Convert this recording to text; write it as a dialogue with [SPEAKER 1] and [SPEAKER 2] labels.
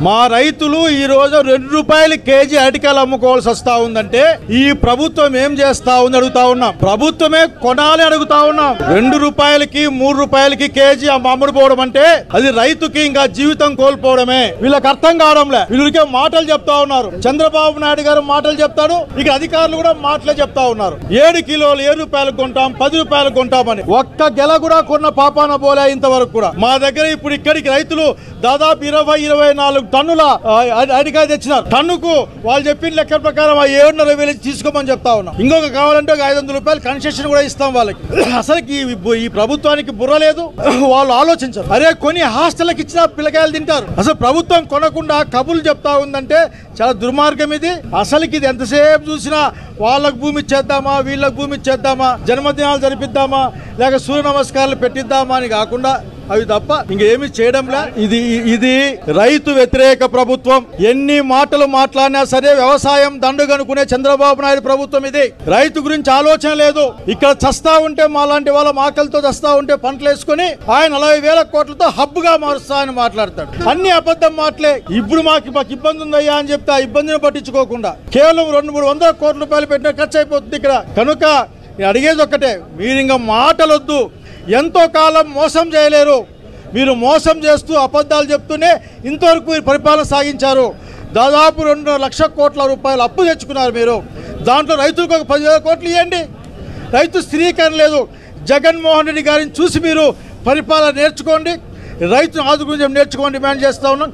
[SPEAKER 1] మా రైతులు ఈ రోజు ₹2 కేజీ అరటికాయలు అమ్ముకోవాల్సి వస్తా ఉందంటే ఈ ప్రభుత్వం ఏం చేస్తా ఉంది అడుగుతా ఉన్నాం. ప్రభుత్వమే కొనాలి అడుగుతా ఉన్నాం. ₹2కి ₹3కి కేజీ అమ్ముడు పోవడం అంటే అది రైతుకి ఇంకా జీవితం కోల్పోవడమే. వీళ్ళకి అర్థం కావడంలే. వీళ్ళకే మాటలు చెప్తా ఉన్నారు. చంద్రబాబు నాయుడు గారు మాటలు చెప్తాడు, ఇక అధికారులు కూడా మాటలే చెప్తా ఉన్నారు. 7 కిలోలు ₹7 కొంటాం, ₹10 కొంటామని. ఒక్క గెల కూడా కొన్న పాపాన పోలే ఇంతవరకు కూడా. మా దగ్గర ఇప్పుడు ఇక్కడికి రైతులు దాదాపు 20-24 టన్నుల అరటికాయ తెచ్చినారు. టన్నుకు వాళ్ళు చెప్పిన లెక్క ప్రకారం 7,500 తీసుకోమని చెప్తా ఉన్నాం. ఇంకొక కావాలంటే ఒక ₹500 కన్సెషన్ కూడా ఇస్తాం వాళ్ళకి. అసలు ఈ ప్రభుత్వానికి బుర్ర లేదు, వాళ్ళు ఆలోచించరు. అరే కొన్ని హాస్టల్కి ఇచ్చిన పిల్లకాయలు తింటారు. అసలు ప్రభుత్వం కొనకుండా కబుర్లు చెప్తా ఉందంటే చాలా దుర్మార్గం ఇది. అసలుకి ఇది ఎంతసేపు చూసినా వాళ్ళకు భూమి ఇచ్చేద్దామా, వీళ్ళకి భూమి ఇచ్చేద్దామా, జన్మదినాలు జరిపిద్దామా, లేక సూర్య నమస్కారాలు పెట్టిద్దామా అని కాకుండా అవి తప్ప ఇంకేమి చేయడంలే. ఇది రైతు వ్యతిరేక ప్రభుత్వం. ఎన్ని మాటలు మాట్లాడినా సరే వ్యవసాయం దండుగనుకునే చంద్రబాబు నాయుడు ప్రభుత్వం ఇది. రైతు గురించి ఆలోచన లేదు. ఇక్కడ చస్తా ఉంటే మాలాంటి వాళ్ళ ఆకలితో చస్తా ఉంటే పంటలు వేసుకుని ఆయన 40,000 కోట్లతో హబ్ గా మారుస్తా అని మాట్లాడతాడు. అన్ని అబద్ధం మాటలే. ఇప్పుడు మాకు ఇబ్బంది ఉందయ్యా అని చెప్తే ఆ ఇబ్బందిని పట్టించుకోకుండా కేవలం ₹200-300 కోట్ల పెట్టిన ఖర్చు అయిపోతుంది ఇక్కడ. కనుక అడిగేది ఒక్కటే, మీరు ఇంకా మాటలొద్దు. ఎంతో కాలం మోసం చేయలేరు. మీరు మోసం చేస్తూ అబద్ధాలు చెప్తూనే ఇంతవరకు మీరు పరిపాలన సాగించారు. దాదాపు 2 లక్షల కోట్ల రూపాయలు అప్పు తెచ్చుకున్నారు మీరు. దాంట్లో రైతులకు ఒక 10,000 కోట్లు ఇవ్వండి. రైతు స్థిరీకరణ లేదు. జగన్మోహన్ రెడ్డి గారిని చూసి మీరు పరిపాలన నేర్చుకోండి, రైతు ఆదుకుని నేర్చుకోండి డిమాండ్ చేస్తా ఉన్నాం.